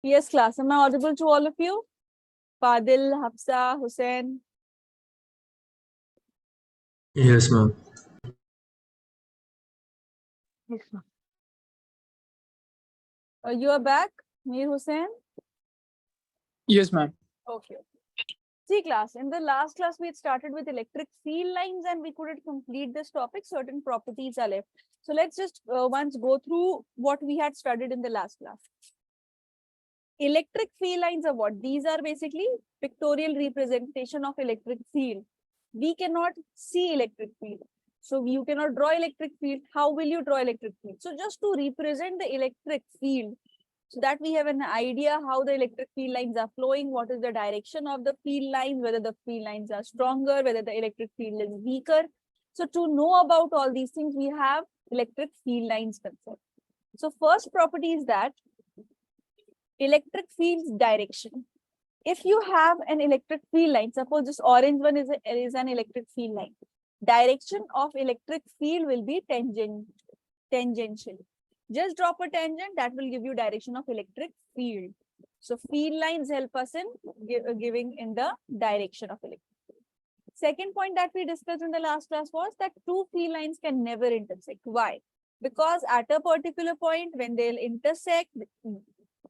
Yes, class. Am I audible to all of you? Fadil, Hafsa, Hussein. Yes, ma'am. Yes, ma'am. You are back, Mir Hussein? Yes, ma'am. Okay. See, class, in the last class, we had started with electric field lines and we couldn't complete this topic. Certain properties are left. So let's just once go through what we had studied in the last class. Electric field lines are what? These are basically pictorial representation of electric field. We cannot see electric field. So you cannot draw electric field. How will you draw electric field? So just to represent the electric field, so that we have an idea how the electric field lines are flowing, what is the direction of the field lines, whether the field lines are stronger, whether the electric field is weaker. So to know about all these things, we have electric field lines concept. So first property is that electric field's direction. If you have an electric field line, suppose this orange one is an electric field line, direction of electric field will be tangential. Just drop a tangent, that will give you direction of electric field. So field lines help us in giving in the direction of electric field. Second point that we discussed in the last class was that two field lines can never intersect. Why? Because at a particular point when they'll intersect,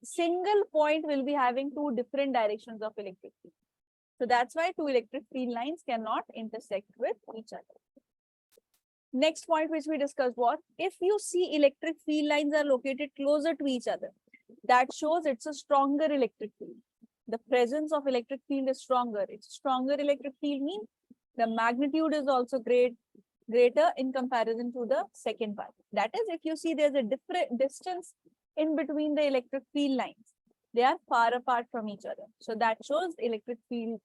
single point will be having two different directions of electric field. So that's why two electric field lines cannot intersect with each other. Next point which we discussed was, if you see electric field lines are located closer to each other, that shows it's a stronger electric field. The presence of electric field is stronger. It's stronger electric field means the magnitude is also greater in comparison to the second part. That is, if you see there's a different distance in between the electric field lines, they are far apart from each other. So that shows electric field,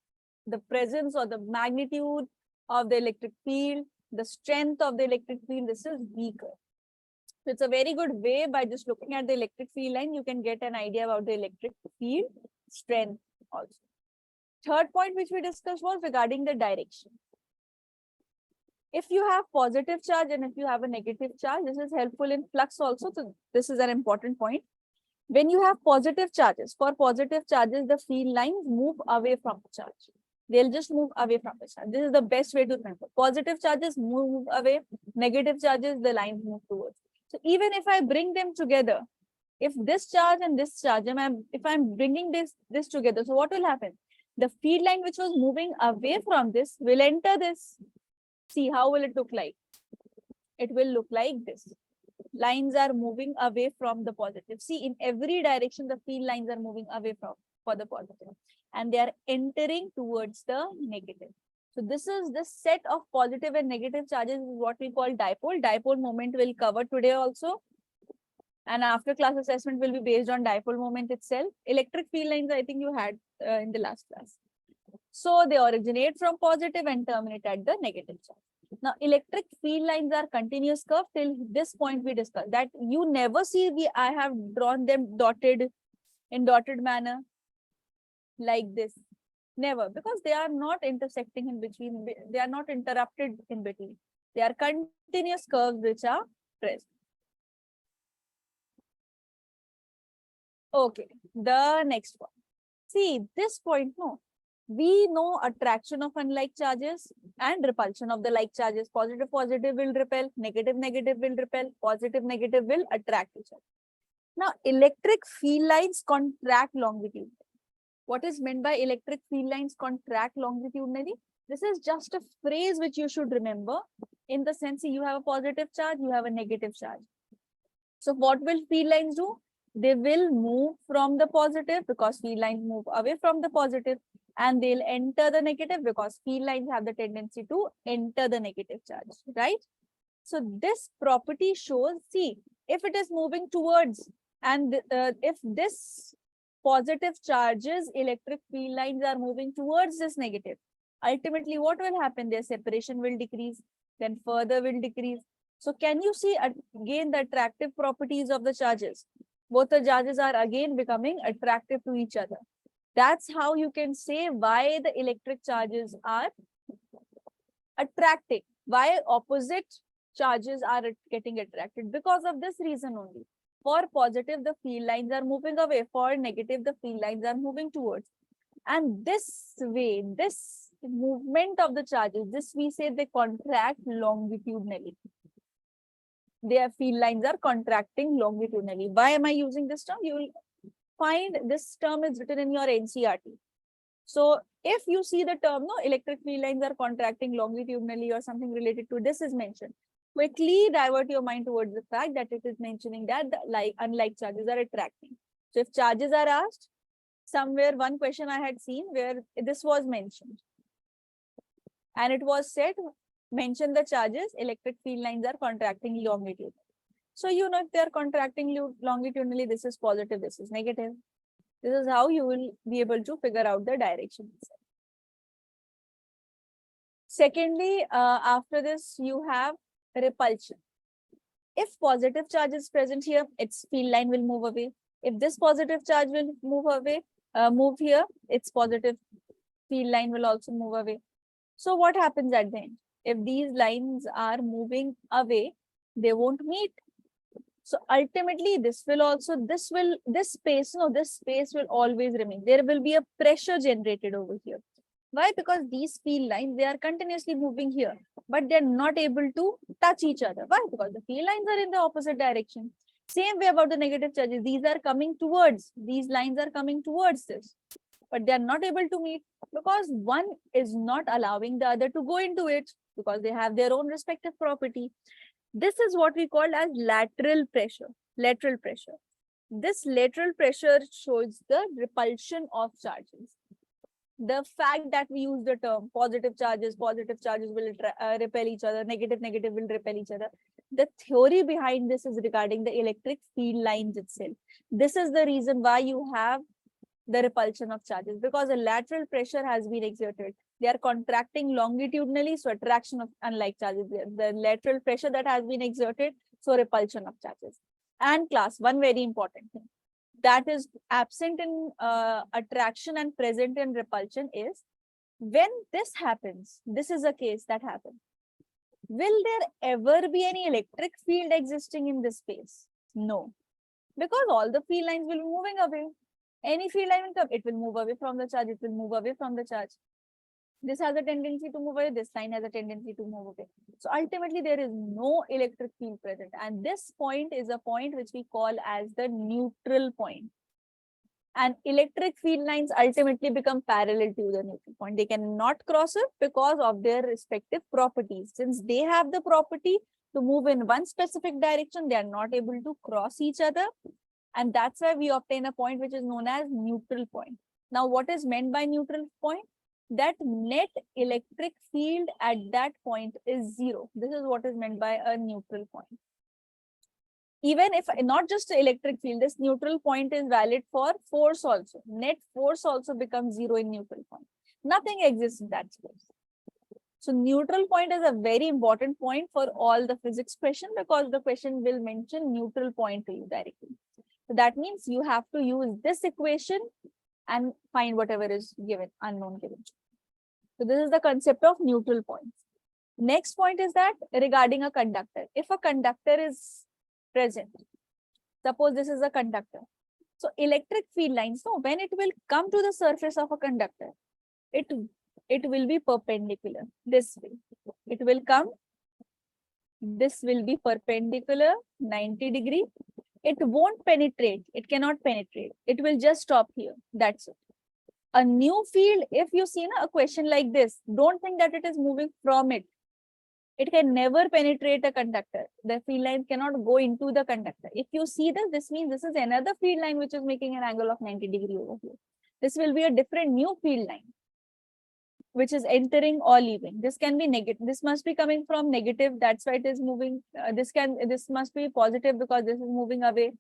the presence or the magnitude of the electric field, the strength of the electric field, this is weaker. So it's a very good way, by just looking at the electric field line, you can get an idea about the electric field strength also. Third point which we discussed was regarding the direction. If you have positive charge and if you have a negative charge, this is helpful in flux also. So this is an important point. When you have positive charges, for positive charges, the field lines move away from the charge. They'll just move away from the charge. This is the best way to remember. Positive charges move away, negative charges, the lines move towards. So even if I bring them together, if this charge and this charge, if I'm bringing this together, so what will happen? The field line which was moving away from this will enter this. See, how will it look like? It will look like this. Lines are moving away from the positive. See, in every direction, the field lines are moving away from for the positive, and they are entering towards the negative. So this is the set of positive and negative charges is what we call dipole. Dipole moment will cover today also. And after class assessment will be based on dipole moment itself. Electric field lines, I think you had in the last class. So they originate from positive and terminate at the negative charge. Now, electric field lines are continuous curve. Till this point we discussed that you never see I have drawn them in dotted manner like this. Never, because they are not intersecting in between. They are not interrupted in between. They are continuous curves which are present. Okay, the next one. See, this point, no. We know attraction of unlike charges and repulsion of the like charges. Positive will repel, negative will repel, positive will attract each other. Now, electric field lines contract longitudinally. What is meant by electric field lines contract longitudinally? This is just a phrase which you should remember, in the sense you have a positive charge, you have a negative charge. So what will field lines do? They will move from the positive because field lines move away from the positive, and they'll enter the negative because field lines have the tendency to enter the negative charge, right? So this property shows, see, if it is moving towards, and if this positive charges, electric field lines are moving towards this negative, ultimately what will happen? Their separation will decrease, then further will decrease. So can you see again the attractive properties of the charges? Both the charges are again becoming attractive to each other. That's how you can say why the electric charges are attracting, why opposite charges are getting attracted, because of this reason only. For positive, the field lines are moving away. For negative, the field lines are moving towards. And this way, this movement of the charges, this we say they contract longitudinally. Their field lines are contracting longitudinally. Why am I using this term? You will find this term is written in your NCERT. So if you see the term, no, electric field lines are contracting longitudinally or something related to this is mentioned, quickly divert your mind towards the fact that it is mentioning that the, like unlike charges are attracting. So if charges are asked, somewhere one question I had seen where this was mentioned. And it was said, mention the charges, electric field lines are contracting longitudinally. So you know if they are contracting longitudinally, this is positive, this is negative. This is how you will be able to figure out the direction. Secondly, after this, you have repulsion. If positive charge is present here, its field line will move away. If this positive charge will move away, move here, its positive field line will also move away. So what happens at the end? If these lines are moving away, they won't meet. So ultimately, this space will always remain. There will be a pressure generated over here. Why? Because these field lines, they are continuously moving here, but they're not able to touch each other. Why? Because the field lines are in the opposite direction. Same way about the negative charges. These lines are coming towards this, but they are not able to meet because one is not allowing the other to go into it because they have their own respective property. This is what we call as lateral pressure. This lateral pressure shows the repulsion of charges. The fact that we use the term positive charges will repel each other, negative will repel each other. The theory behind this is regarding the electric field lines itself. This is the reason why you have the repulsion of charges, because a lateral pressure has been exerted. They are contracting longitudinally, so attraction of, unlike charges, the lateral pressure that has been exerted, so repulsion of charges. And class, one very important thing that is absent in attraction and present in repulsion is when this happens, this is a case that happens. Will there ever be any electric field existing in this space? No, because all the field lines will be moving away. Any field line will come, it will move away from the charge, it will move away from the charge. This has a tendency to move away, this line has a tendency to move away. So ultimately, there is no electric field present. And this point is a point which we call as the neutral point. And electric field lines ultimately become parallel to the neutral point. They cannot cross it because of their respective properties. Since they have the property to move in one specific direction, they are not able to cross each other. And that's why we obtain a point which is known as neutral point. Now, what is meant by neutral point? That net electric field at that point is zero. This is what is meant by a neutral point. Even if not just electric field, this neutral point is valid for force also. Net force also becomes zero in neutral point. Nothing exists in that space. So neutral point is a very important point for all the physics question because the question will mention neutral point to you directly. So that means you have to use this equation and find whatever is given, unknown given. So this is the concept of neutral points. Next point is that regarding a conductor. If a conductor is present, suppose this is a conductor. So electric field lines, no, when it will come to the surface of a conductor, it will be perpendicular this way. It will come, this will be perpendicular 90 degree. It won't penetrate. It cannot penetrate. It will just stop here. That's it. A new field, if you see a question like this, don't think that it is moving from it. It can never penetrate a conductor. The field line cannot go into the conductor. If you see this, this means this is another field line which is making an angle of 90 degree over here. This will be a different new field line which is entering or leaving. This can be negative. This must be coming from negative. That's why it is moving. This must be positive because this is moving away.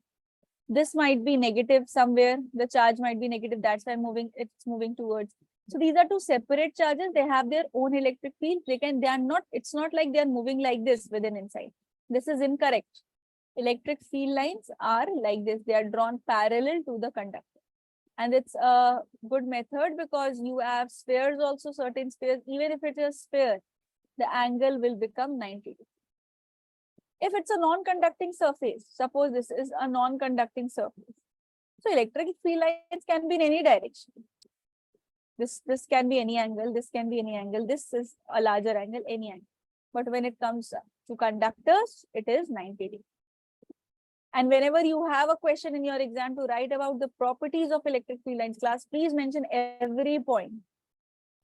This might be negative somewhere. The charge might be negative. That's why it's moving towards. So these are two separate charges. They have their own electric field. It's not like they're moving like this within inside. This is incorrect. Electric field lines are like this. They are drawn parallel to the conductor. And it's a good method because you have spheres also, certain spheres. Even if it is a sphere, the angle will become 90 degrees. If it's a non-conducting surface, suppose this is a non-conducting surface. So electric field lines can be in any direction. This can be any angle, this can be any angle, this is a larger angle, any angle. But when it comes to conductors, it is 90 degrees. And whenever you have a question in your exam to write about the properties of electric field lines class, please mention every point.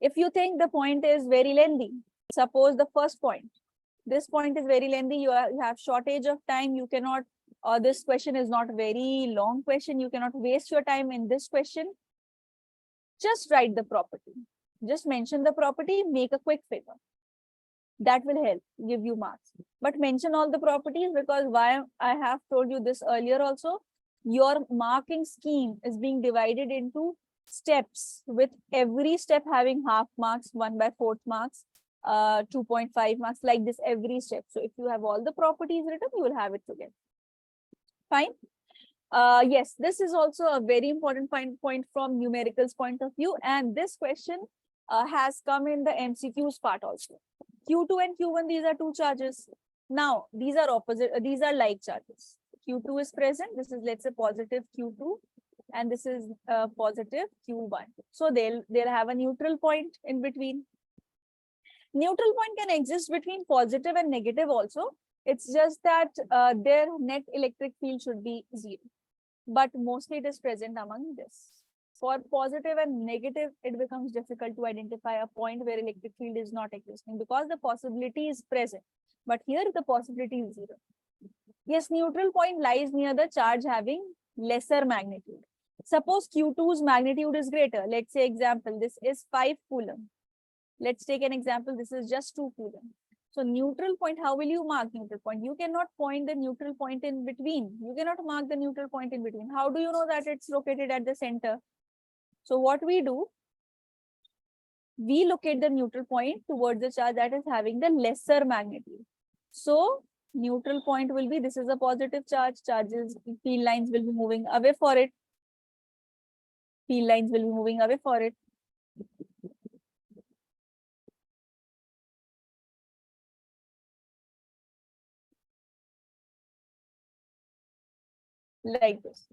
If you think the point is very lengthy, suppose the first point, this point is very lengthy, you have shortage of time, you cannot, or this question is not very long question, you cannot waste your time in this question. Just write the property. Just mention the property, make a quick figure. That will help give you marks. But mention all the properties, because why I have told you this earlier also, your marking scheme is being divided into steps, with every step having half marks, 1/4 marks, 2.5 marks, like this every step. So if you have all the properties written, you will have it together. Fine. Yes, this is also a very important point from numericals point of view, and this question has come in the MCQs part also. Q2 and Q1, these are two charges. Now, these are opposite, these are like charges. Q2 is present, this is, let's say, positive Q2, and this is positive Q1. So they'll have a neutral point in between. Neutral point can exist between positive and negative also. It's just that their net electric field should be 0. But mostly it is present among this. For positive and negative, it becomes difficult to identify a point where electric field is not existing, because the possibility is present. But here the possibility is 0. Yes, neutral point lies near the charge having lesser magnitude. Suppose Q2's magnitude is greater. Let's say example, this is 5 coulomb. Let's take an example, this is just 2 coulomb. So neutral point, how will you mark neutral point? You cannot point the neutral point in between. You cannot mark the neutral point in between. How do you know that it's located at the center? So what we do, we locate the neutral point towards the charge that is having the lesser magnitude. So neutral point will be, this is a positive charge, charges, field lines will be moving away for it. Field lines will be moving away for it. Like this.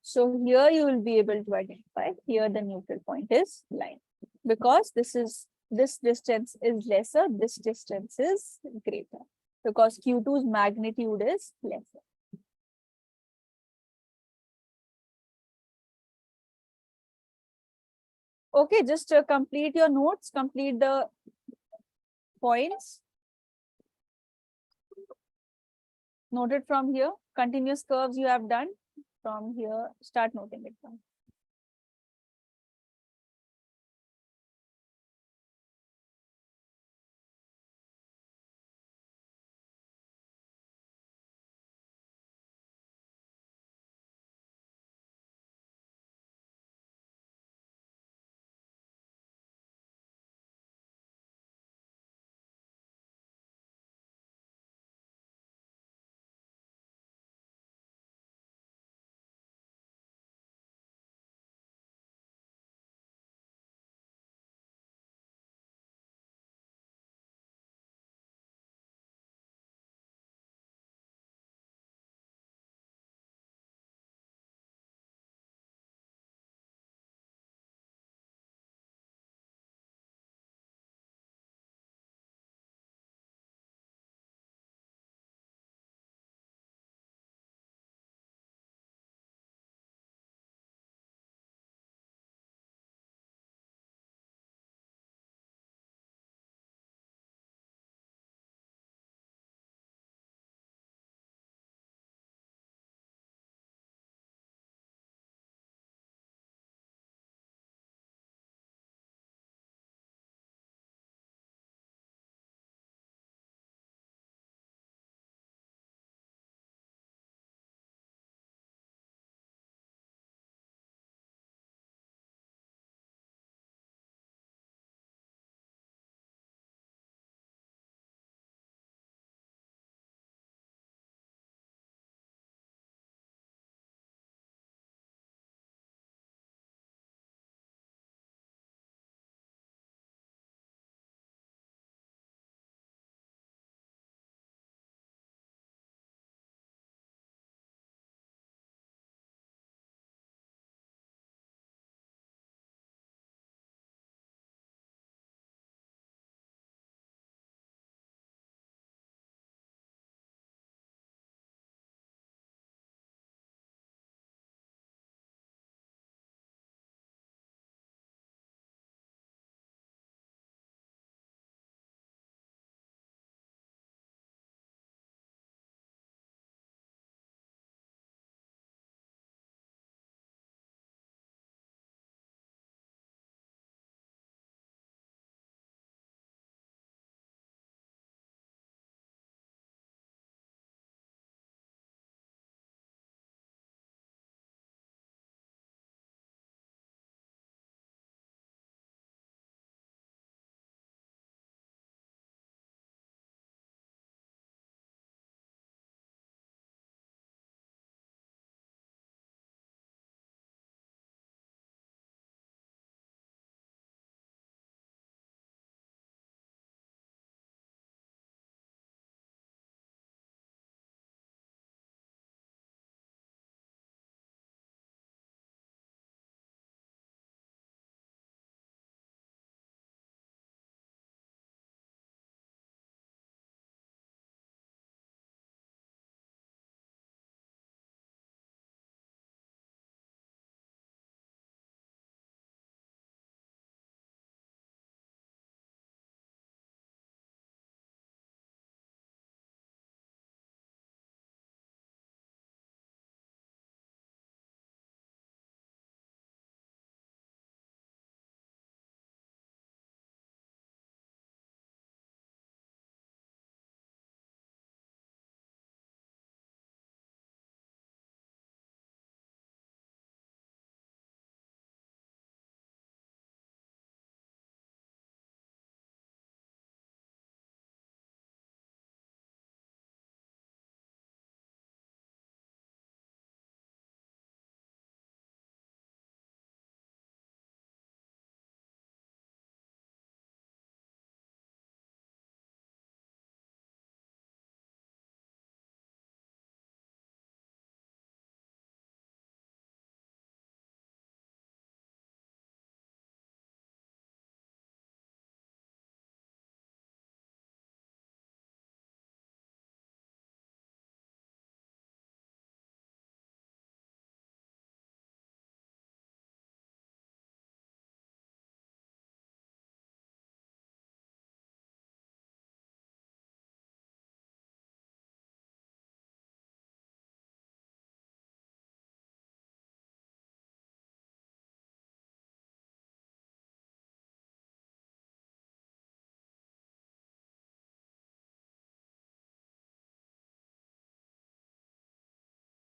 So here you will be able to identify, here the neutral point is line, because this distance is lesser, this distance is greater, because Q2's magnitude is lesser. Okay, just complete your notes, complete the points. Noted from here, continuous curves you have done. From here, start noting it down.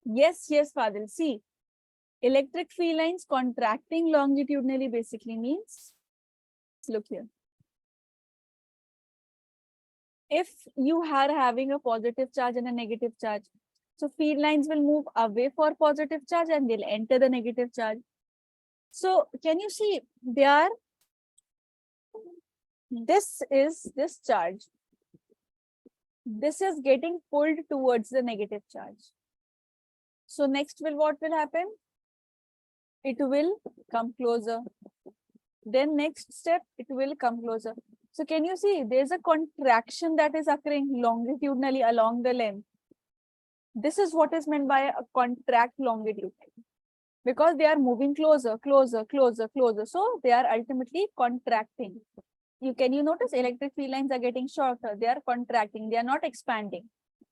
Yes, Fadil. See, electric field lines contracting longitudinally basically means, look here. If you are having a positive charge and a negative charge, so field lines will move away for positive charge and they'll enter the negative charge. So can you see they are, this is this charge. This is getting pulled towards the negative charge. So next what will happen? It will come closer. Then next step, it will come closer. So can you see there's a contraction that is occurring longitudinally along the length. This is what is meant by a contract longitudinally, because they are moving closer. So they are ultimately contracting. Can you notice electric field lines are getting shorter? They are contracting. They are not expanding.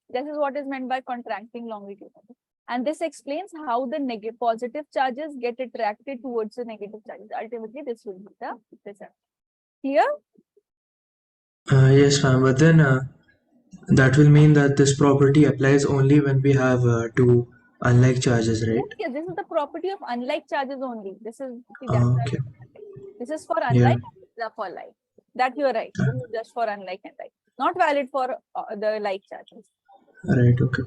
This is what is meant by contracting longitudinally. And this explains how the positive charges get attracted towards the negative charges. Ultimately, this will be the result. Clear? Yes, ma'am. But then that will mean that this property applies only when we have two unlike charges, right? Yes, this is the property of unlike charges only. This is Okay. This is for Yeah. unlike, this is for like. That you are right. This is just for unlike and like. Not valid for the like charges. Right. Okay.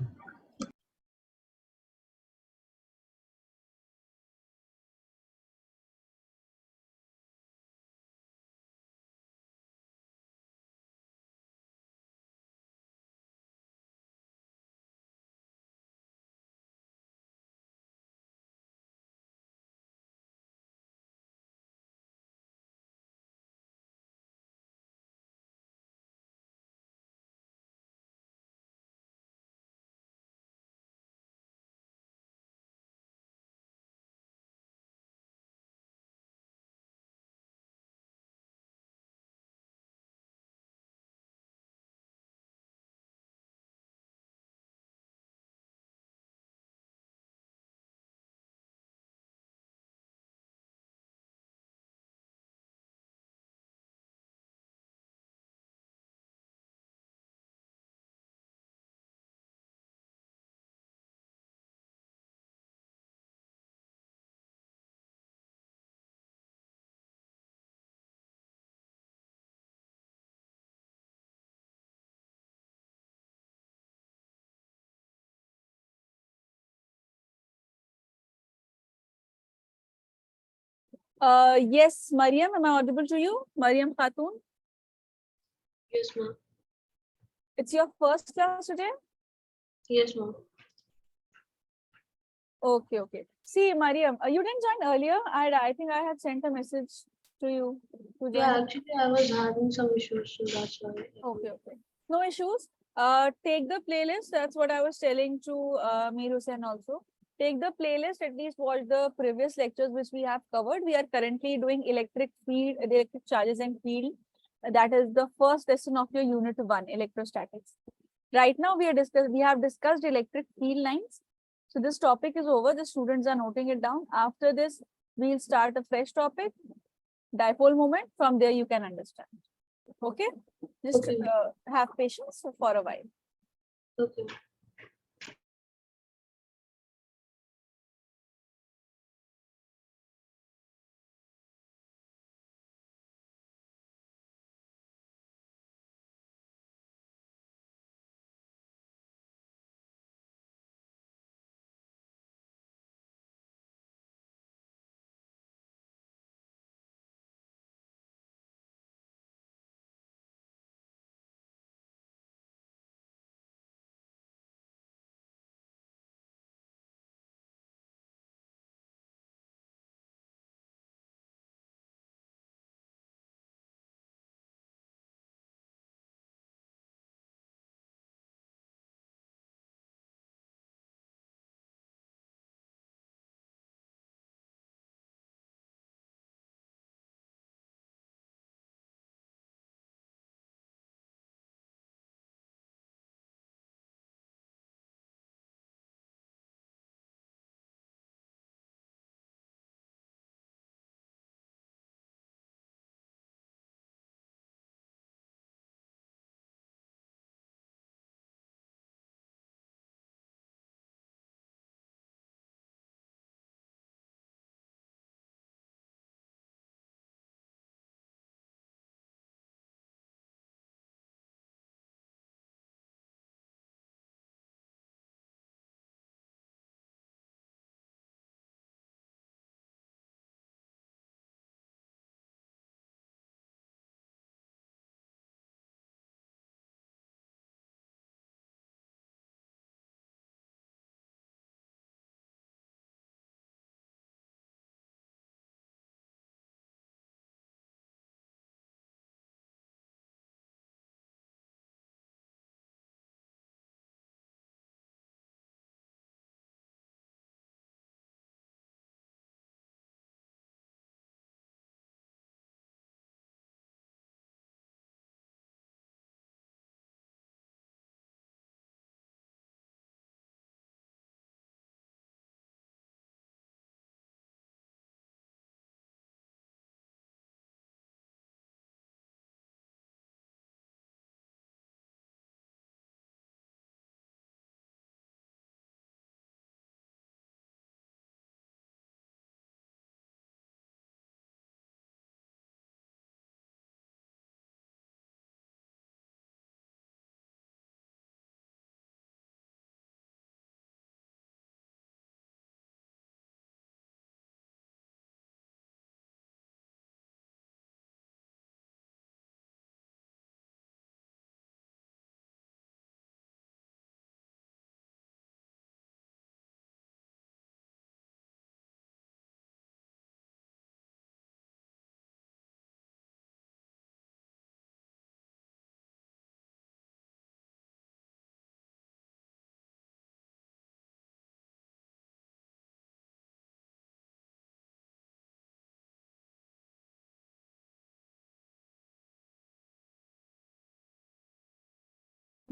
Yes, Mariam, am I audible to you? Mariam Khatun? Yes, ma'am. It's your first class today? Yes, ma'am. Okay. See, Mariam, you didn't join earlier. I think I had sent a message to you to join. Yeah, actually, I was having some issues, so that's why. Okay. No issues. Take the playlist. That's what I was telling to Mir Hussain also. Take the playlist, at least watch the previous lectures which we have covered. We are currently doing electric charges and field. That is the first lesson of your unit 1, electrostatics. Right now we have discussed electric field lines. So this topic is over. The students are noting it down. After this, we'll start a fresh topic, dipole moment. From there you can understand. Okay? Just Okay. have patience for a while. Okay.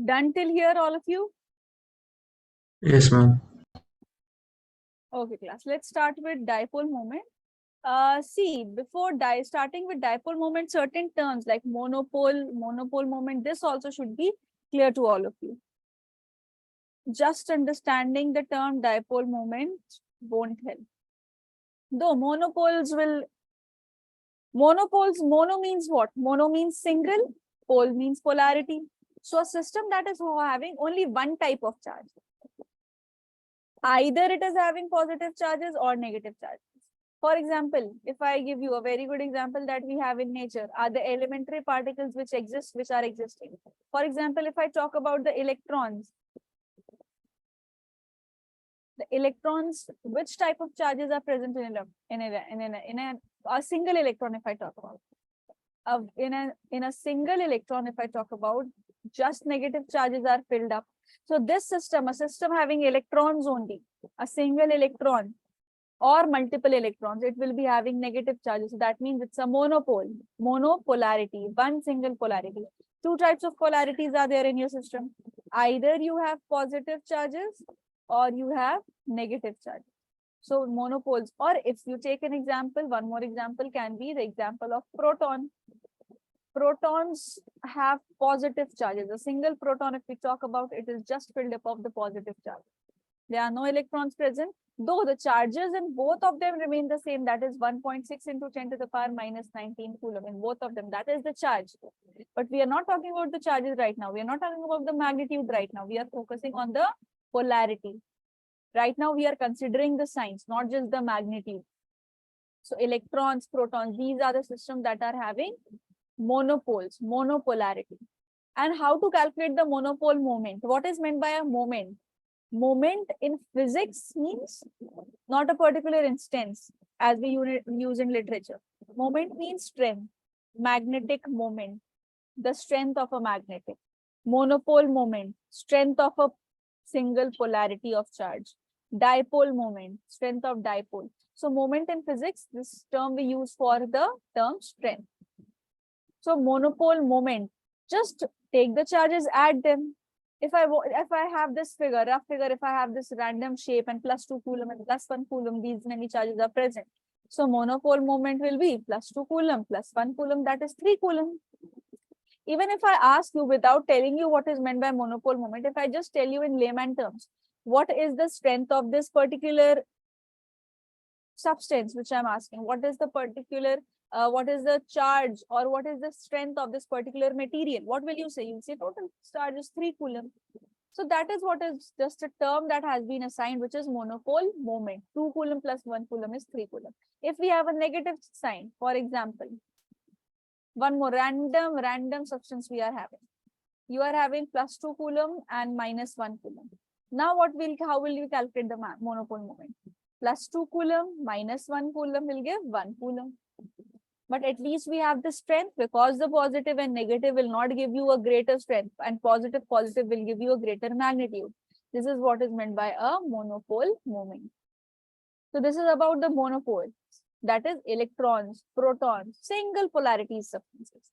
Done till here, all of you? Yes, ma'am. Okay, class. Let's start with dipole moment. See, before starting with dipole moment, certain terms like monopole moment, this also should be clear to all of you. Just understanding the term dipole moment won't help. Though mono means what? Mono means single, pole means polarity. So a system that is having only one type of charge. Either it is having positive charges or negative charges. For example, if I give you a very good example that we have in nature, are the elementary particles which exist, which are existing. For example, if I talk about the electrons, which type of charges are present in a single electron? If I talk about in a single electron, if I talk about, just negative charges are filled up. So this system, a system having electrons only, a single electron or multiple electrons, it will be having negative charges. So that means it's a monopolarity, one single polarity. Two types of polarities are there in your system. Either you have positive charges or you have negative charges. So monopoles, or if you take an example, one more example can be the example of proton. Protons have positive charges. A single proton, if we talk about, it is just filled up of the positive charge. There are no electrons present, though the charges in both of them remain the same. That is 1.6 into 10 to the power minus 19 coulomb in both of them. That is the charge. But we are not talking about the charges right now. We are not talking about the magnitude right now. We are focusing on the polarity. Right now, we are considering the signs, not just the magnitude. So electrons, protons, these are the systems that are having monopoles, monopolarity. And how to calculate the monopole moment? What is meant by a moment? Moment in physics means not a particular instance as we use in literature. Moment means strength, magnetic moment, the strength of a magnetic. Monopole moment, strength of a single polarity of charge. Dipole moment, strength of dipole. So moment in physics, this term we use for the term strength. So monopole moment, just take the charges, add them. If I have this figure, rough figure, if I have this random shape and plus 2 coulomb and plus 1 coulomb, these many charges are present. So monopole moment will be plus 2 coulomb plus 1 coulomb, that is 3 coulomb. Even if I ask you without telling you what is meant by monopole moment, if I just tell you in layman terms, what is the strength of this particular substance which I'm asking? What is the particular, what is the charge or what is the strength of this particular material? What will you say? You'll say total charge is 3 coulomb. So that is what is just a term that has been assigned, which is monopole moment. 2 coulomb plus 1 coulomb is 3 coulomb. If we have a negative sign, for example, one more random substance we are having. You are having plus 2 coulomb and minus 1 coulomb. Now how will you calculate the monopole moment? Plus 2 coulomb minus 1 coulomb will give 1 coulomb. But at least we have the strength, because the positive and negative will not give you a greater strength and positive will give you a greater magnitude. This is what is meant by a monopole moment. So this is about the monopole. That is electrons, protons, single polarity substances.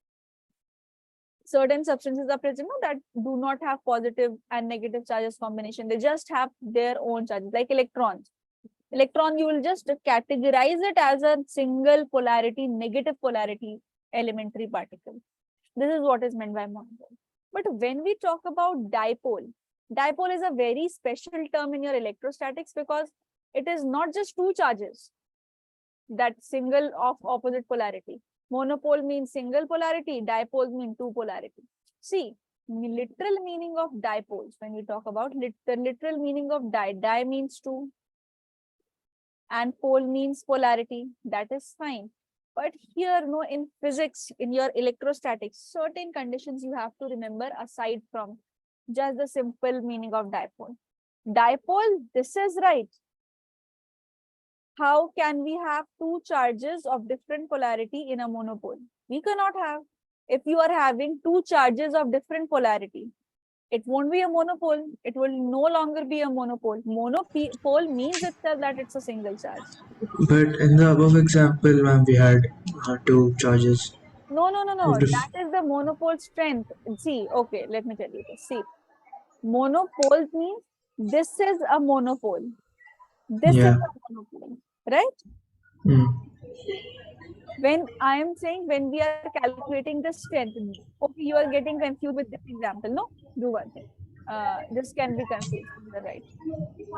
Certain substances are present that do not have positive and negative charges combination. They just have their own charges, like electrons. Electron, you will just categorize it as a single polarity, negative polarity elementary particle. This is what is meant by monopole. But when we talk about dipole is a very special term in your electrostatics, because it is not just two charges, that single of opposite polarity. Monopole means single polarity, dipole means two polarity. See, literal meaning of dipoles, when we talk about the literal meaning of di means two, and pole means polarity, that is fine. But here, no, in physics, in your electrostatics, certain conditions you have to remember aside from just the simple meaning of dipole. Dipole, this is right. How can we have two charges of different polarity in a monopole? We cannot have. If you are having two charges of different polarity, it won't be a monopole. It will no longer be a monopole. Monopole means itself that it's a single charge. But in the above example, ma'am, we had two charges. No. Of That is the monopole strength. See, okay, let me tell you this. See, Monopole means this is a monopole. This is Yeah. a monopole, right? Mm. When I am saying when we are calculating the strength, okay, you are getting confused with this example. No, do one thing. This can be confused. You're right.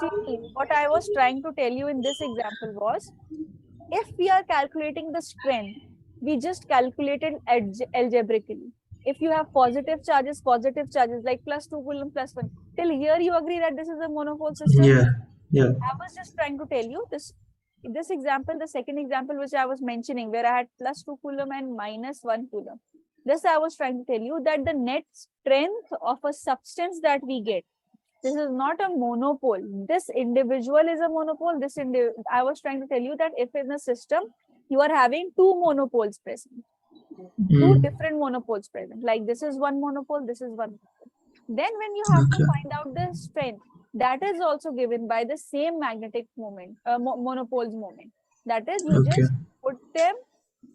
See, what I was trying to tell you in this example was, if we are calculating the strength, we just calculated algebraically. If you have positive charges like +2 coulomb, +1. Till here, you agree that this is a monopole system? Yeah. Yeah. I was just trying to tell you this example, the second example which I was mentioning, where I had +2 coulomb and -1 coulomb. This I was trying to tell you that the net strength of a substance that we get, this is not a monopole. This individual is a monopole. I was trying to tell you that if in a system you are having two monopoles present, two Mm. different monopoles present, like this is one monopole, this is one monopole. Then when you have to Okay. find out the strength, that is also given by the same magnetic moment, monopoles moment. That is, you Okay. just put them,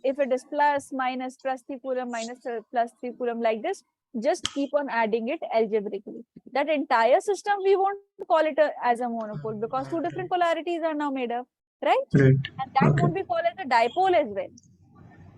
if it is plus, minus, +3 coulomb, minus +3 coulomb, like this, just keep on adding it algebraically. That entire system, we won't call it as a monopole because two different polarities are now made up, right? Right. And that Okay. won't be called as a dipole as well.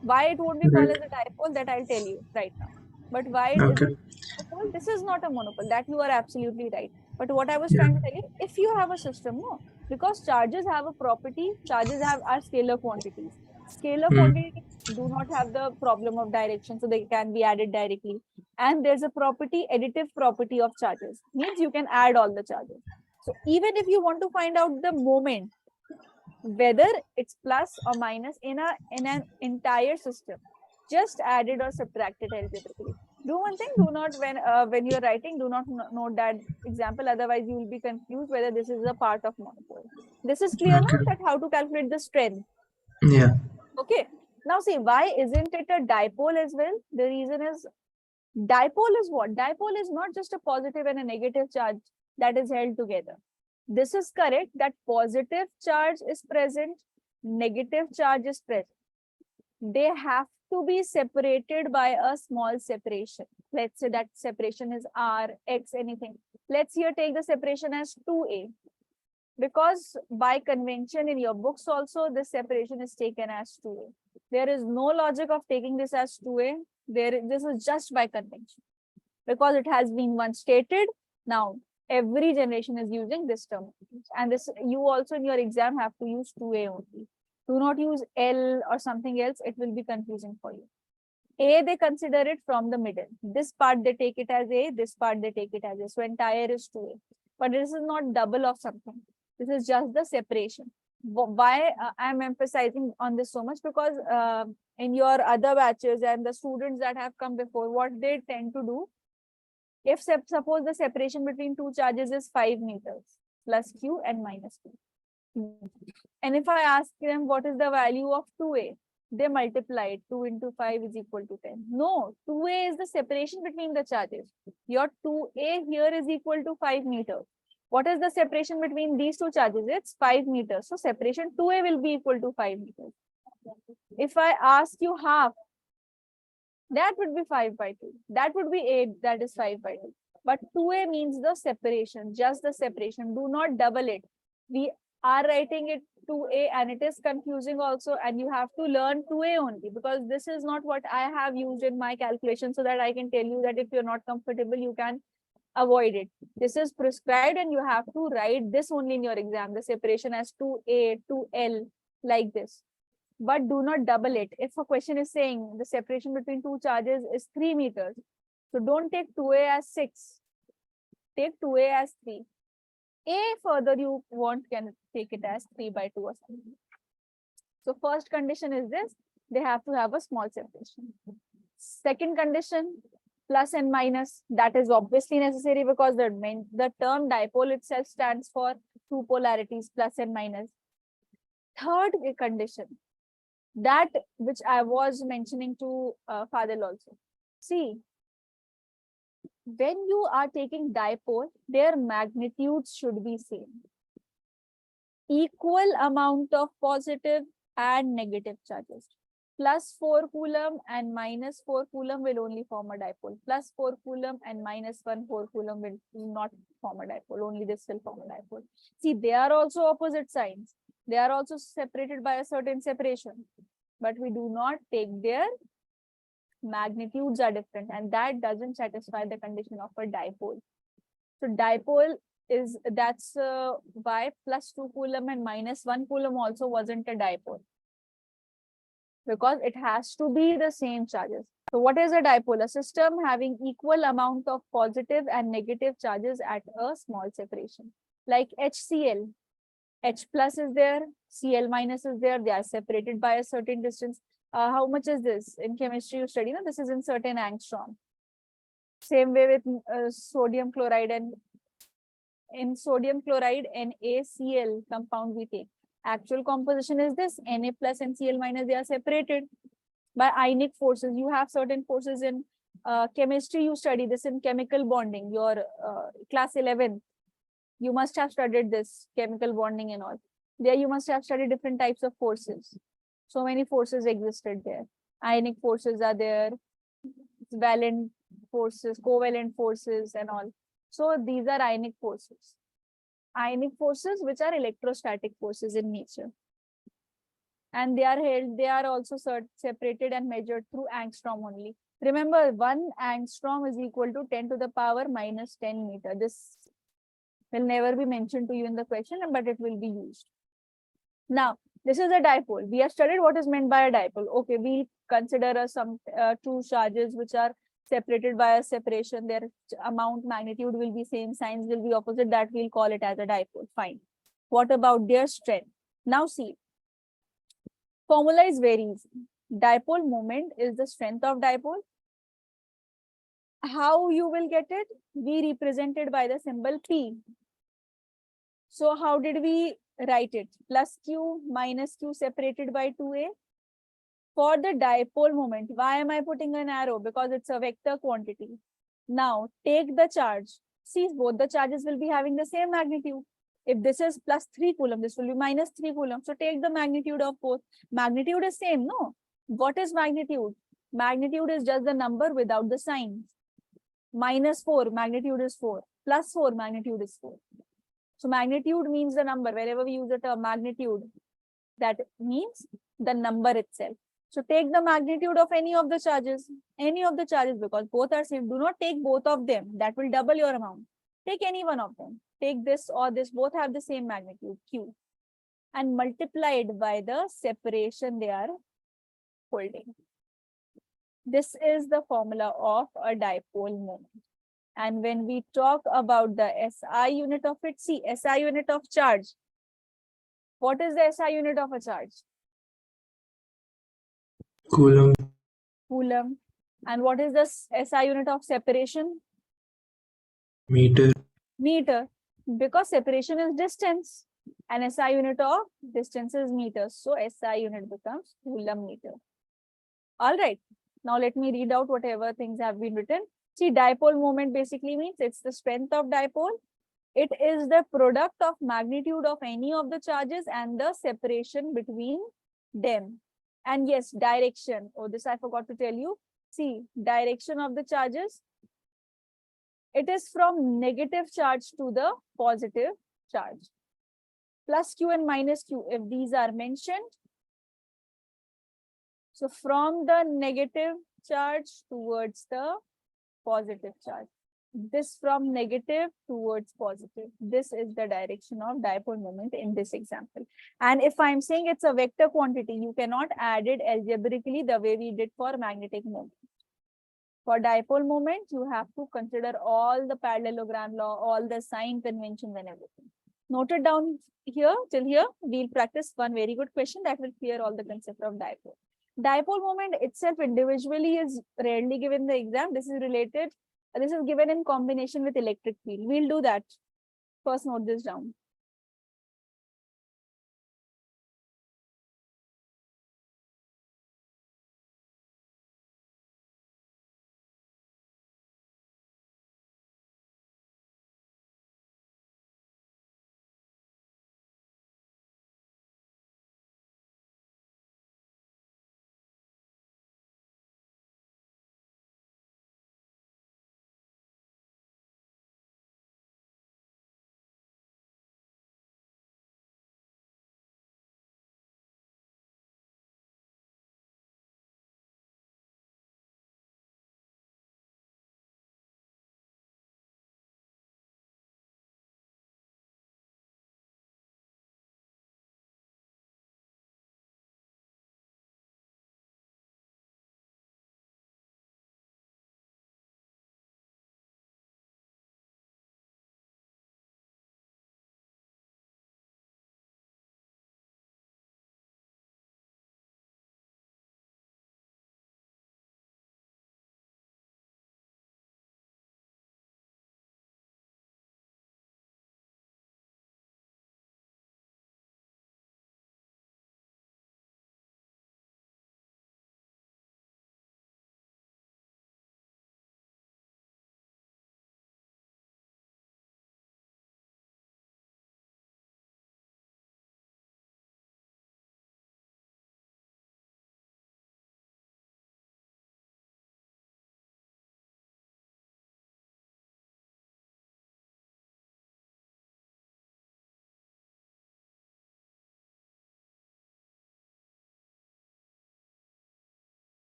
Why it won't be called Right. as a dipole, that I'll tell you right now. But why is Okay. it monopole? This is not a monopole. That you are absolutely right. But what I was Yeah. trying to tell you, if you have a system, no, because charges have a property, charges are scalar quantities. Scalar Mm. quantities do not have the problem of direction, so they can be added directly. And there's a property, additive property of charges, means you can add all the charges. So even if you want to find out the moment, whether it's plus or minus in an entire system, just add it or subtract it algebraically. Do one thing, do not, when you're writing, do not note that example, otherwise you will be confused whether this is a part of monopole. This is clear now, Okay. that how to calculate the strength. Yeah. Okay, now see, why isn't it a dipole as well? The reason is, dipole is what? Dipole is not just a positive and a negative charge that is held together. This is correct that positive charge is present, negative charge is present. They have to be separated by a small separation. Let's say that separation is R, X, anything. Let's here take the separation as 2A. Because by convention in your books also, this separation is taken as 2A. There is no logic of taking this as 2A. This is just by convention. Because it has been once stated, now every generation is using this term. And this, you also in your exam have to use 2A only. Do not use L or something else. It will be confusing for you. A, they consider it from the middle. This part they take it as A, this part they take it as A. So entire is 2A. But this is not double of something. This is just the separation. Why I'm emphasizing on this so much? Because in your other batches and the students that have come before, what they tend to do, if suppose the separation between two charges is 5 meters, plus Q and minus Q. And if I ask them what is the value of 2A, they multiply it. 2 into 5 is equal to 10. No, 2A is the separation between the charges. Your 2A here is equal to 5 meters. What is the separation between these two charges? It's 5 meters. So separation 2A will be equal to 5 meters. If I ask you half, that would be 5 by 2. That would be 8, that is 5 by 2. But 2A means the separation, just the separation. Do not double it. We are writing it 2A and it is confusing also, and you have to learn 2A only, because this is not what I have used in my calculation, so that I can tell you that if you're not comfortable, you can avoid it. This is prescribed and you have to write this only in your exam, the separation as 2A, 2L, like this. But do not double it. If a question is saying the separation between two charges is 3 meters, so don't take 2A as 6. Take 2A as 3. A further you want can take it as 3 by 2 or something. So first condition is this, they have to have a small separation. Second condition, plus and minus, that is obviously necessary because the term dipole itself stands for two polarities, plus and minus. Third condition, that which I was mentioning to Fadil also. See, when you are taking dipole, their magnitudes should be same. Equal amount of positive and negative charges. Plus 4 coulomb and minus 4 coulomb will only form a dipole. Plus 4 coulomb and minus 4 coulomb will not form a dipole. Only this will form a dipole. See, they are also opposite signs. They are also separated by a certain separation. But we do not take their magnitudes are different, and that doesn't satisfy the condition of a dipole. So dipole is, that's why plus 2 coulomb and minus 1 coulomb also wasn't a dipole, because it has to be the same charges. So what is a dipole? A system having equal amount of positive and negative charges at a small separation. Like HCl, H plus is there, Cl minus is there, they are separated by a certain distance. How much is this? In chemistry you study, no? This is in certain angstrom. Same way with sodium chloride, and in sodium chloride NaCl compound we take. Actual composition is this, Na plus and Cl minus, they are separated by ionic forces. You have certain forces in chemistry, you study this in chemical bonding, your class 11. You must have studied this, chemical bonding and all. There you must have studied different types of forces. So many forces existed there. Ionic forces are there, valent forces, covalent forces and all. So these are ionic forces. Ionic forces which are electrostatic forces in nature. And they are also separated and measured through angstrom only. Remember, 1 angstrom is equal to 10 to the power minus 10 meter. This will never be mentioned to you in the question, but it will be used. Now, this is a dipole. We have studied what is meant by a dipole. Okay, we'll consider some two charges which are separated by a separation. Their amount, magnitude will be same, signs will be opposite. That we'll call it as a dipole. Fine. What about their strength? Now see, formula is very easy. Dipole moment is the strength of dipole. How you will get it? We represent it by the symbol P. So how did we write it? Plus Q minus Q separated by 2A. For the dipole moment, why am I putting an arrow? Because it's a vector quantity. Now take the charge. See, both the charges will be having the same magnitude. If this is plus 3 coulomb, this will be minus 3 coulomb. So take the magnitude of both. Magnitude is same, no? What is magnitude? Magnitude is just the number without the sign. Minus 4, magnitude is 4. Plus 4, magnitude is 4. So magnitude means the number. Wherever we use the term magnitude, that means the number itself. So take the magnitude of any of the charges, because both are same. Do not take both of them. That will double your amount. Take any one of them. Take this or this, both have the same magnitude, Q, and multiply it by the separation they are holding. This is the formula of a dipole moment. And when we talk about the SI unit of it, see, SI unit of charge. What is the SI unit of a charge? Coulomb. Coulomb. And what is the SI unit of separation? Meter. Meter. Because separation is distance and SI unit of distance is meters. So SI unit becomes coulomb meter. All right. Now let me read out whatever things have been written. See, dipole moment basically means it's the strength of dipole. It is the product of magnitude of any of the charges and the separation between them. And yes, direction. Oh, this I forgot to tell you. See, direction of the charges. It is from negative charge to the positive charge. Plus Q and minus Q, if these are mentioned. So from the negative charge towards the positive charge. This from negative towards positive. This is the direction of dipole moment in this example. And if I'm saying it's a vector quantity, you cannot add it algebraically the way we did for magnetic moment. For dipole moment, you have to consider all the parallelogram law, all the sign conventions and everything. Note it down here, till here. We'll practice one very good question that will clear all the concept of dipole. Dipole moment itself individually is rarely given in the exam. This is given in combination with electric field. We'll do that. First, note this down.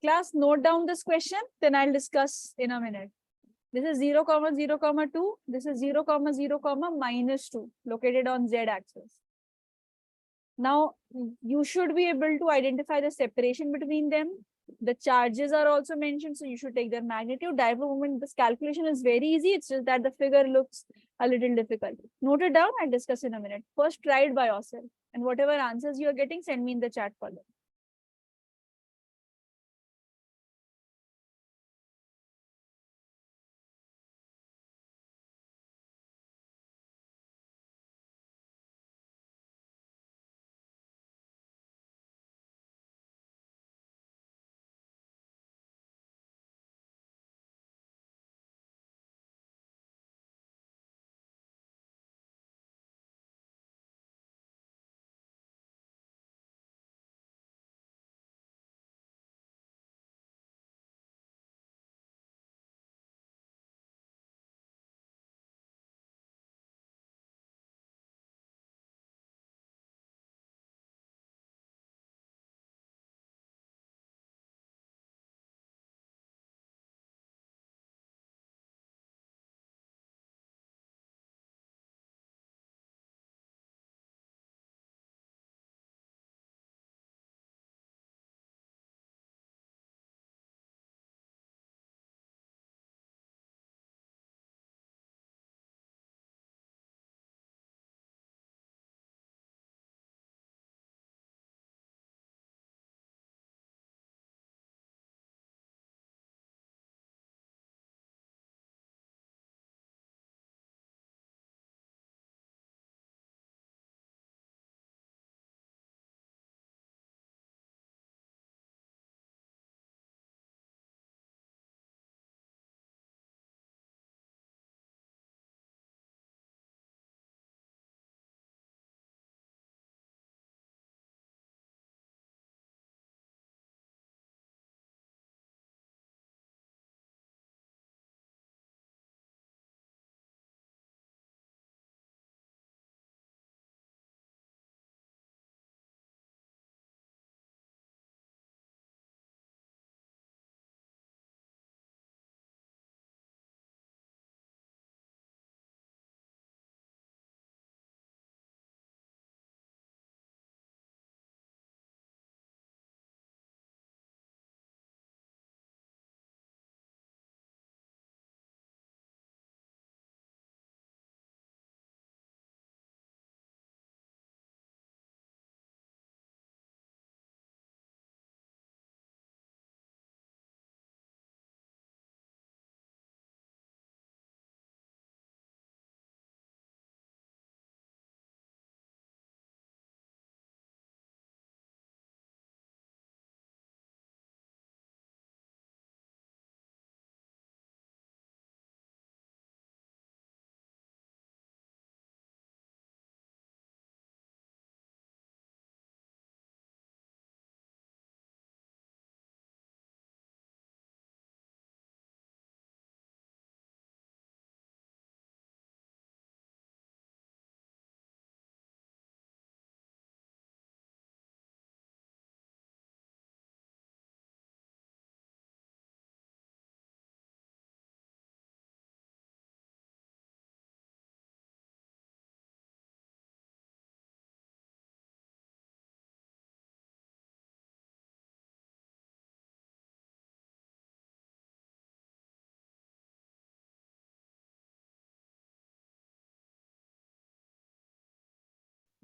Class, note down this question, then I'll discuss in a minute. This is 0, 0, 2. This is 0, 0, -2 located on Z axis. Now, you should be able to identify the separation between them. The charges are also mentioned, so you should take their magnitude. Dipole moment, this calculation is very easy. It's just that the figure looks a little difficult. Note it down and discuss in a minute. First, try it by yourself. And whatever answers you are getting, send me in the chat column.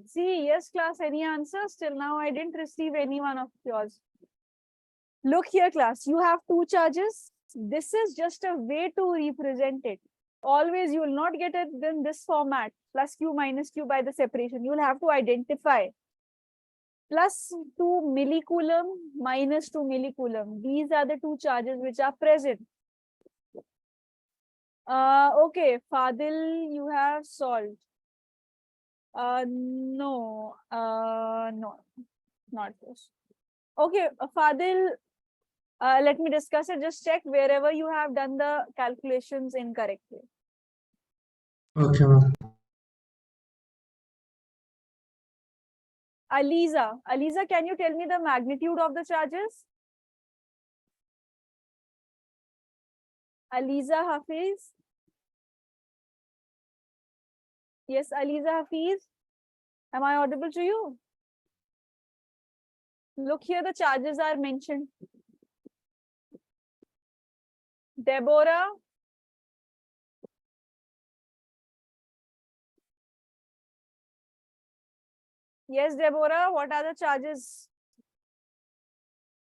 See, yes, class, any answers? Till now, I didn't receive any one of yours. Look here, class, you have two charges. This is just a way to represent it. Always, you will not get it in this format, plus q minus q by the separation. You will have to identify plus 2 millicoulomb minus 2 millicoulomb. These are the two charges which are present. Okay, Fadil, you have solved. No, no, not this. Okay, Fadil, let me discuss it. Just check wherever you have done the calculations incorrectly. Okay, ma'am. Aliza, can you tell me the magnitude of the charges? Aliza Hafiz. Yes, Aliza Hafiz. Am I audible to you? Look here, the charges are mentioned. Deborah. Yes, Deborah, what are the charges?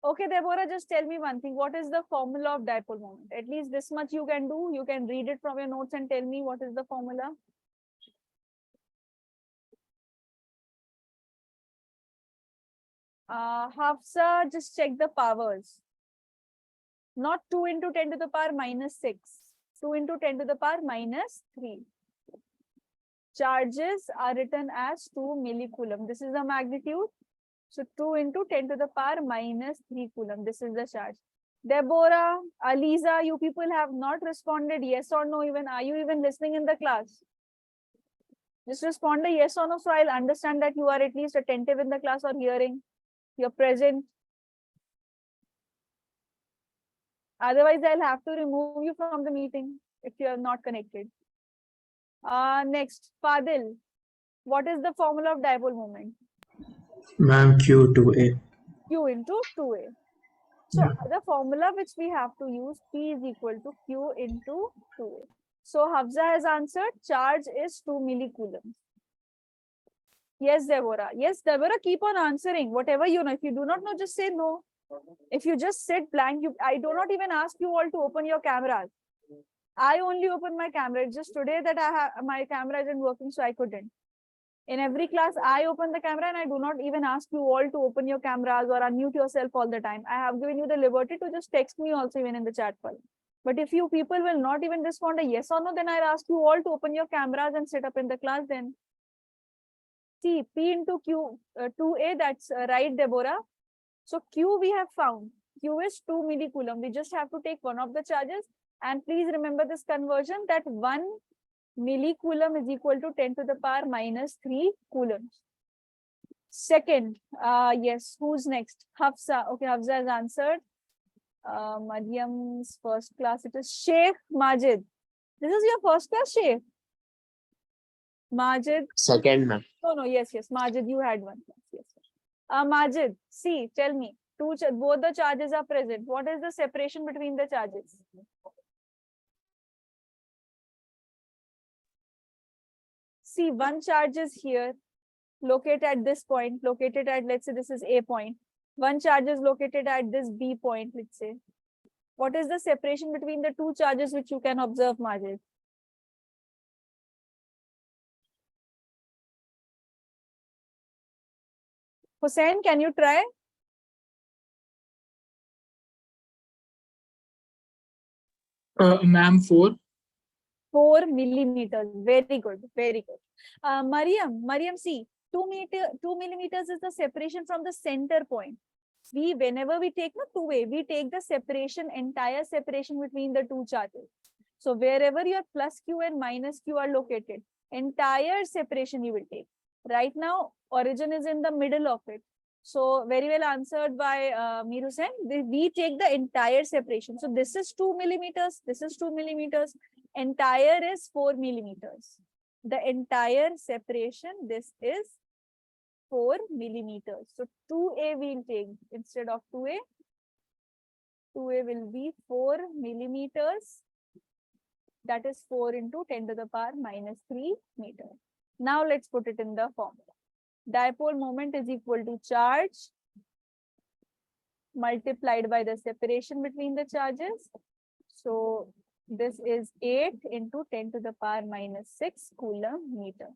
Okay, Deborah, just tell me one thing. What is the formula of dipole moment? At least this much you can do. You can read it from your notes and tell me what is the formula. Hafsa, just check the powers. Not 2 into 10 to the power minus 6. 2 into 10 to the power minus 3. Charges are written as 2 millicoulomb. This is the magnitude. So 2 into 10 to the power minus 3 coulomb. This is the charge. Deborah, Aliza, you people have not responded yes or no even. Are you even listening in the class? Just respond a yes or no so I'll understand that you are at least attentive in the class or hearing. You're present. Otherwise, I'll have to remove you from the meeting if you are not connected. Next, Fadil. What is the formula of dipole moment? Ma'am, Q2A. Q into 2A. So the formula which we have to use, P is equal to Q into 2A. So Hafsa has answered, charge is 2 millicoulombs. Yes, Deborah. Yes, Deborah, keep on answering. Whatever you know. If you do not know, just say no. If you just sit blank, I do not even ask you all to open your cameras. I only open my camera. It's just today that my camera isn't working, so I couldn't. In every class, I open the camera and I do not even ask you all to open your cameras or unmute yourself all the time. I have given you the liberty to just text me also even in the chat file. But if you people will not even respond a yes or no, then I'll ask you all to open your cameras and sit up in the class then. See, P into Q, 2A, that's right, Deborah. So Q we have found. Q is 2 millicoulomb. We just have to take one of the charges. And please remember this conversion that 1 millicoulomb is equal to 10 to the power minus 3 coulombs. Second, yes, who's next? Hafsa. Okay, Hafsa has answered. Mariam's first class, it is Sheikh Majid. This is your first class, Sheikh? Majid. Second, ma'am. No, yes, Majid, you had one class. Yes. Majid, see, tell me. Both the charges are present. What is the separation between the charges? See, one charge is here, located at this point, located at, let's say this is A point. One charge is located at this B point, let's say. What is the separation between the two charges which you can observe, Majid? Hussein, can you try? Ma'am, 4. 4 millimeters. Very good. Very good. Mariam, see, 2 millimeters is the separation from the center point. Whenever we take 2A, we take the separation, entire separation between the two charges. So wherever your plus Q and minus Q are located, entire separation you will take. Right now, origin is in the middle of it. So very well answered by Mir Hussain. We take the entire separation. So this is 2 millimeters. This is 2 millimeters. Entire is 4 millimeters. The entire separation, this is 4 millimeters. So 2A we'll take instead of 2A. 2A will be 4 millimeters. That is 4 into 10 to the power minus 3 meters. Now let's put it in the formula. Dipole moment is equal to charge multiplied by the separation between the charges. So this is 8 into 10 to the power minus 6 coulomb meter.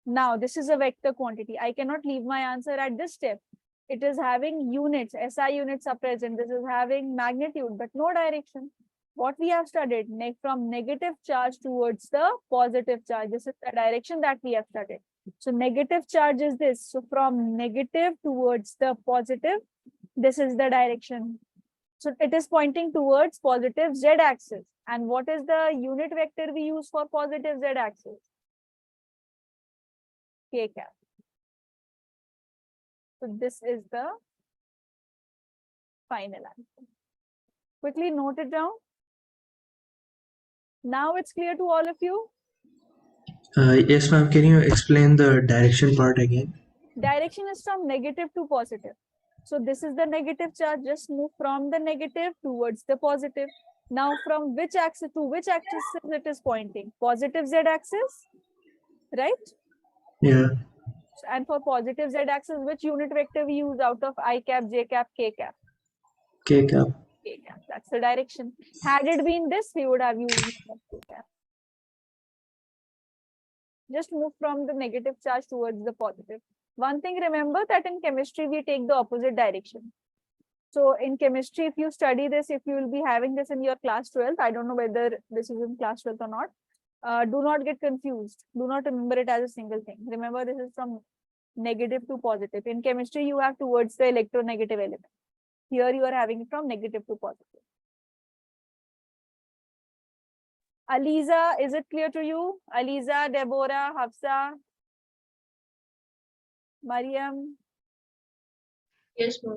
Now this is a vector quantity. I cannot leave my answer at this step. It is having units, SI units are present. This is having magnitude, but no direction. What we have studied, from negative charge towards the positive charge. This is the direction that we have studied. So negative charge is this. So from negative towards the positive, this is the direction. So it is pointing towards positive Z axis. And what is the unit vector we use for positive Z axis? K cap. So this is the final answer. Quickly note it down. Now it's clear to all of you. Yes, ma'am. Can you explain the direction part again? Direction is from negative to positive. So this is the negative charge. Just move from the negative towards the positive. Now from which axis to which axis it is pointing? Positive z-axis, right? Yeah. And for positive z-axis, which unit vector we use out of I cap, j cap, k cap? K cap. K cap. That's the direction. Had it been this, we would have used k cap. Just move from the negative charge towards the positive. One thing, remember that in chemistry, we take the opposite direction. So in chemistry, if you study this, if you will be having this in your class 12th, I don't know whether this is in class 12th or not. Do not get confused. Do not remember it as a single thing. Remember, this is from negative to positive. In chemistry, you have towards the electronegative element. Here, you are having it from negative to positive. Aliza, is it clear to you? Aliza, Deborah, Hafsa, Mariam. Yes, ma'am.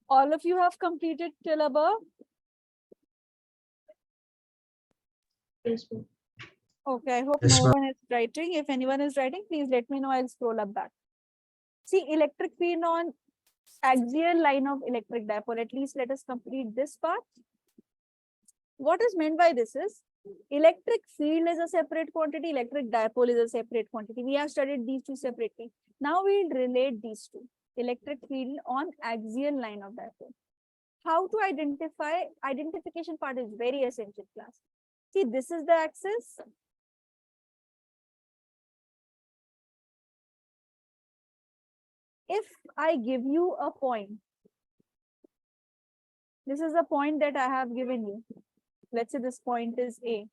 All of you have completed till above? Yes, ma'am. Okay, I hope Yes, no ma'am. one is writing. If anyone is writing, please let me know. I'll scroll up back. See, electric field on axial line of electric dipole. At least let us complete this part. What is meant by this is electric field is a separate quantity, electric dipole is a separate quantity. We have studied these two separately. Now we'll relate these two. Electric field on axial line of dipole. How to identify? Identification part is very essential, class. See, this is the axis. If I give you a point, this is a point that I have given you. Let's say this point is A.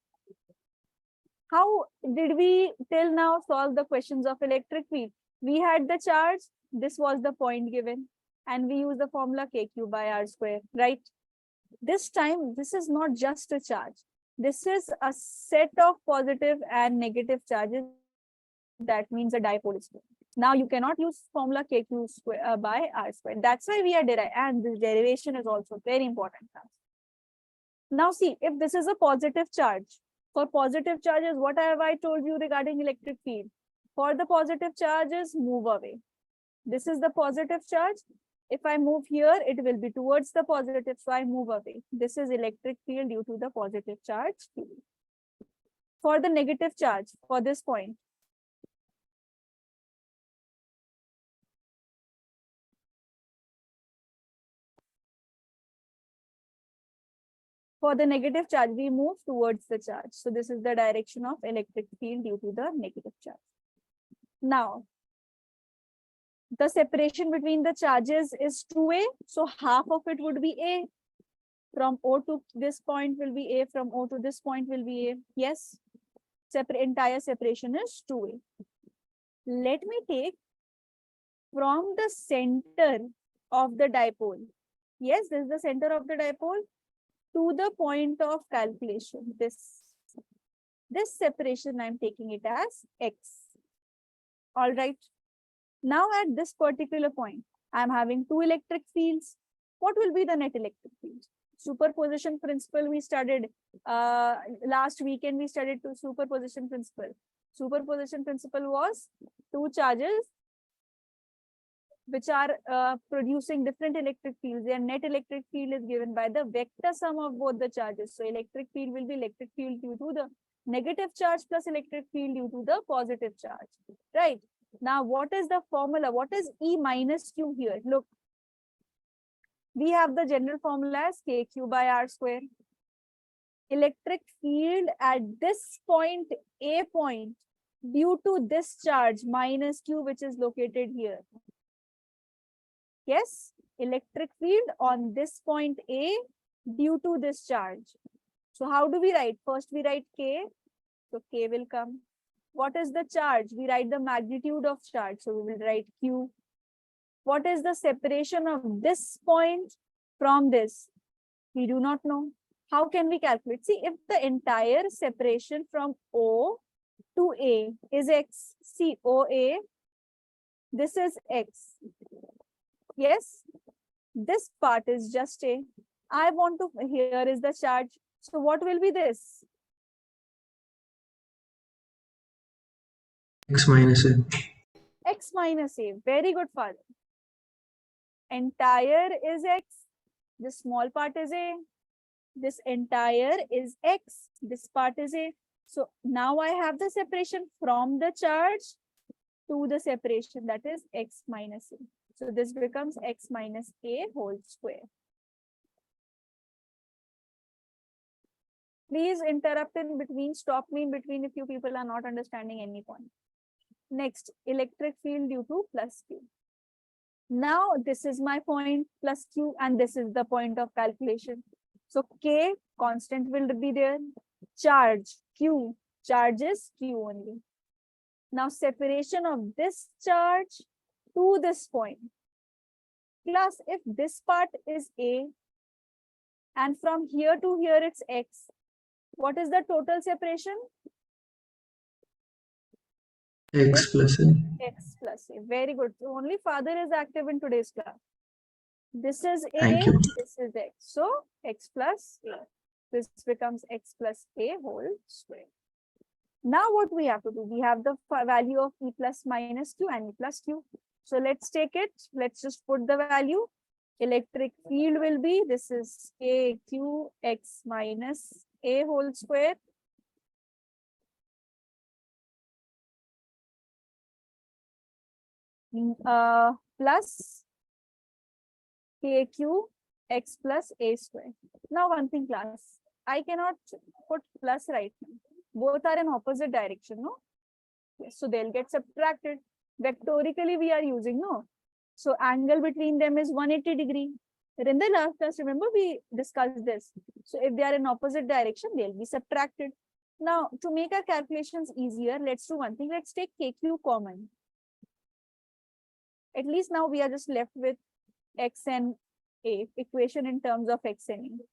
How did we till now solve the questions of electric field? We had the charge, this was the point given, and we use the formula KQ by R square, right? This time, this is not just a charge. This is a set of positive and negative charges. That means a dipole is square. Now you cannot use formula KQ square by R square. That's why we are deriving, and this derivation is also very important. Now see, if this is a positive charge, for positive charges, what have I told you regarding electric field? For the positive charges, move away. This is the positive charge. If I move here, it will be towards the positive, so I move away. This is electric field due to the positive charge. For the negative charge, for this point, for the negative charge, we move towards the charge. So this is the direction of electric field due to the negative charge. Now, the separation between the charges is 2A. So half of it would be A. From O to this point will be A. From O to this point will be A. Yes. Entire separation is 2A. Let me take from the center of the dipole. Yes, this is the center of the dipole to the point of calculation. This separation, I'm taking it as X. All right. Now at this particular point, I'm having two electric fields. What will be the net electric field? Superposition principle we studied last weekend. We studied superposition principle. Superposition principle was two charges which are producing different electric fields. Their net electric field is given by the vector sum of both the charges. So electric field will be electric field due to the negative charge plus electric field due to the positive charge, right? Now, what is the formula? What is E minus Q here? Look, we have the general formula as KQ by R square. Electric field at this point, A point, due to this charge minus Q, which is located here. Yes, electric field on this point A due to this charge. So how do we write? First we write K. So K will come. What is the charge? We write the magnitude of charge. So we will write Q. What is the separation of this point from this? We do not know. How can we calculate? See, if the entire separation from O to A is X, see OA, this is X. Yes, this part is just A. I want to, here is the charge. So what will be this? X minus A. X minus A. Very good, father. Entire is X. This small part is A. This entire is X. This part is A. So now I have the separation from the charge to the separation, that is X minus A. So this becomes X minus A whole square. Please interrupt in between, stop me in between if you people are not understanding any point. Next, electric field due to plus Q. Now this is my point plus Q and this is the point of calculation. So K constant will be there. Charge Q, charge is Q only. Now separation of this charge to this point. Plus if this part is A and from here to here it's X. What is the total separation? X plus A. X plus A. Very good. So only father is active in today's class. This is A, Thank you. this is X. So X plus A. This becomes X plus A whole square. Now what we have to do? We have the value of E plus minus Q and E plus Q. So let's take it. Let's just put the value. Electric field will be, this is KQ X minus A whole square. Plus KQ X plus A square. Now one thing class, I cannot put plus right now. Both are in opposite direction, no? Yes, so they'll get subtracted. Vectorically we are using, no? So angle between them is 180 degree. In the last class, remember we discussed this. So if they are in opposite direction, they'll be subtracted. Now to make our calculations easier, let's do one thing. Let's take KQ common. At least now we are just left with X and A, equation in terms of X and A.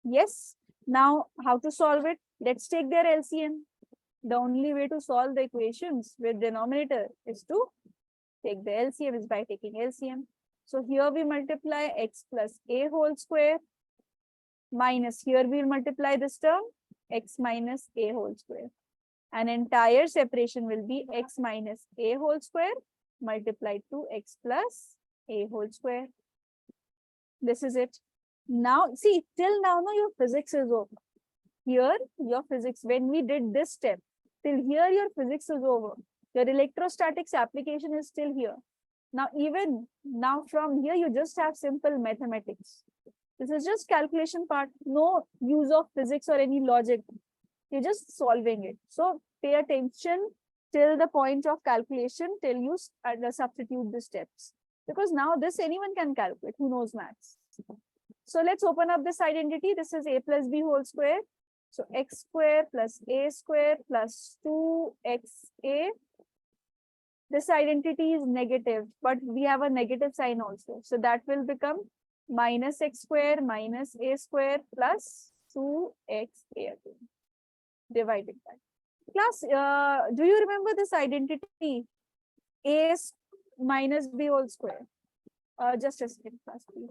Yes. Now how to solve it? Let's take their LCM. The only way to solve the equations with denominator is to take the LCM, is by taking LCM. So here we multiply X plus A whole square minus, here we will multiply this term X minus A whole square. An entire separation will be X minus A whole square multiplied to X plus A whole square. This is it. Now, see, till now, no, your physics is over. Here, your physics, when we did this step, till here, your physics is over. Your electrostatics application is still here. Now, even now from here, you just have simple mathematics. This is just calculation part, no use of physics or any logic. You're just solving it. So pay attention till the point of calculation, till you substitute the steps. Because now this anyone can calculate, who knows maths. So let's open up this identity. This is A plus B whole square. So X square plus A square plus 2XA. This identity is negative, but we have a negative sign also. So that will become minus X square minus A square plus 2XA again, divided by. Class, do you remember this identity? A minus B whole square. Just a second, class, please.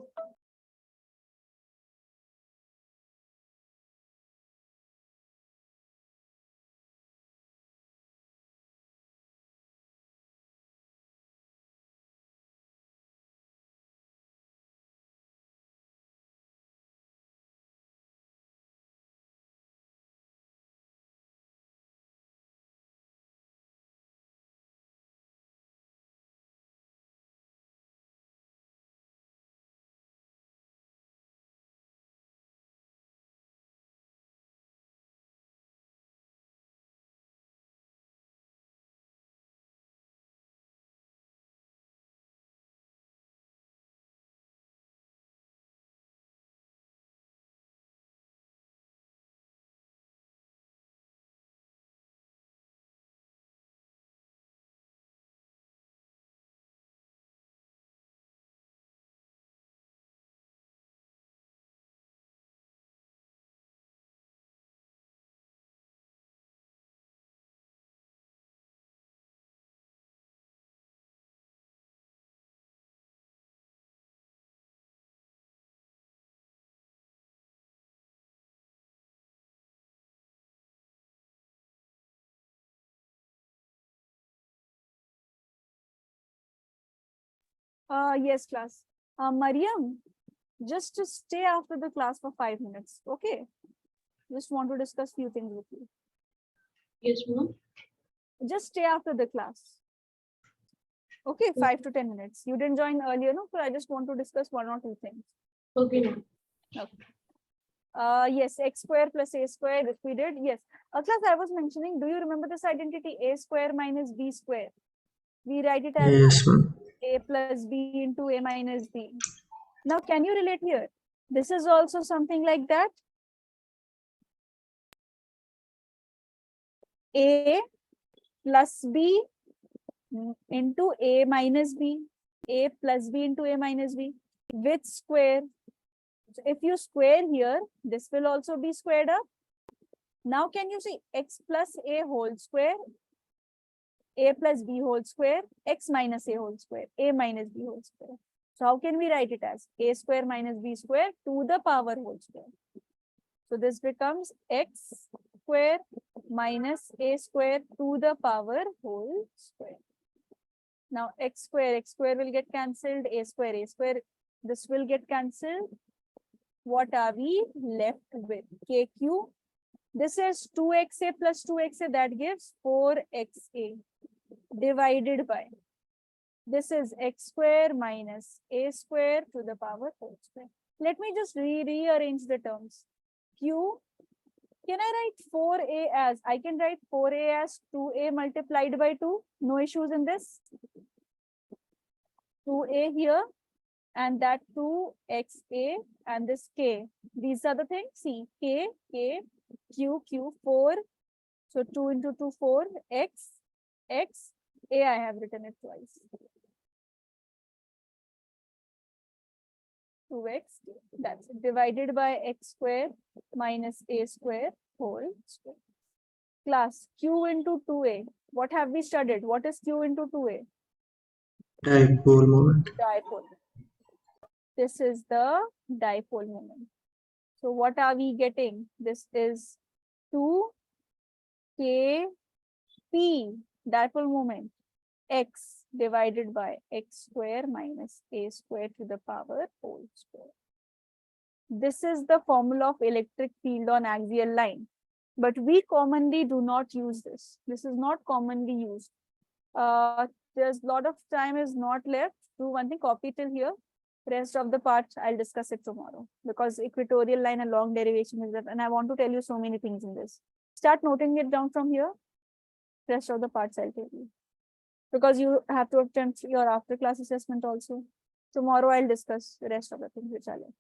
Yes, class. Mariam, just to stay after the class for 5 minutes. Okay. Just want to discuss few things with you. Yes, ma'am. Just stay after the class. Okay, 5 to 10 minutes. You didn't join earlier, no? So I just want to discuss 1 or 2 things. Okay, ma'am. Okay. Yes, X square plus A square, if we did, yes. Class, I was mentioning, do you remember this identity A square minus B square? We write it as Yes, ma'am. A plus B into A minus B. Now, can you relate here? This is also something like that. A plus B into A minus B. A plus B into A minus B with square. So if you square here, this will also be squared up. Now, can you see X plus A whole square a plus b whole square, x minus a whole square, a minus b whole square. So how can we write it as a square minus b square to the power whole square? So this becomes x square minus a square to the power whole square. Now x square will get cancelled, a square, this will get cancelled. What are we left with? KQ. This is 2xa plus 2xa, that gives 4xa divided by. This is x square minus a square to the power whole square. Let me just rearrange the terms. Q, can I write 4a as, I can write 4a as 2a multiplied by 2. No issues in this. 2a here and that 2xa and this k. These are the things. See, k, q, 4. So 2 into 2, 4, x, a I have written it twice. 2x, that's it, divided by x square minus a square whole square. Class, q into 2a. What have we studied? What is q into 2a? Dipole moment. Dipole. This is the dipole moment. So what are we getting? This is 2kp dipole moment, x divided by x square minus a square to the power whole square. This is the formula of electric field on axial line, but we commonly do not use this. This is not commonly used. There's a lot of time is not left. Do one thing, copy till here. Rest of the part I'll discuss it tomorrow, because equatorial line and long derivation is that, and I want to tell you so many things in this. Start noting it down from here. Rest of the parts I'll tell you, because you have to attempt your after class assessment also. Tomorrow I'll discuss the rest of the things which are left.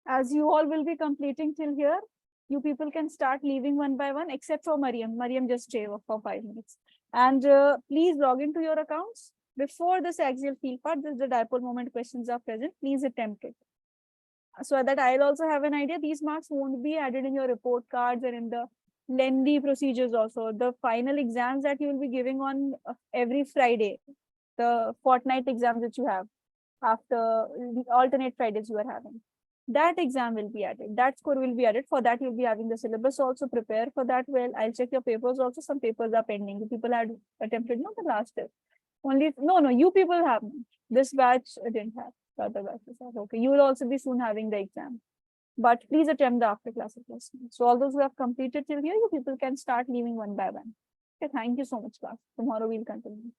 As you all will be completing till here, you people can start leaving one by one, except for Mariam. Mariam just stay for 5 minutes. And please log into your accounts. Before this axial field part, the dipole moment questions are present. Please attempt it. So that I'll also have an idea. These marks won't be added in your report cards and in the lengthy procedures also. The final exams that you will be giving on every Friday, the fortnight exams that you have after the alternate Fridays you are having. That exam will be added. That score will be added. For that, you'll be having the syllabus also. Prepare for that well. I'll check your papers also. Some papers are pending. You people had attempted not the last year. Only no, you people have. This batch didn't have. The other batches have. Okay, you will also be soon having the exam. But please attempt the after class assessment. So all those who have completed till here, you people can start leaving one by one. Okay, thank you so much, class. Tomorrow we'll continue.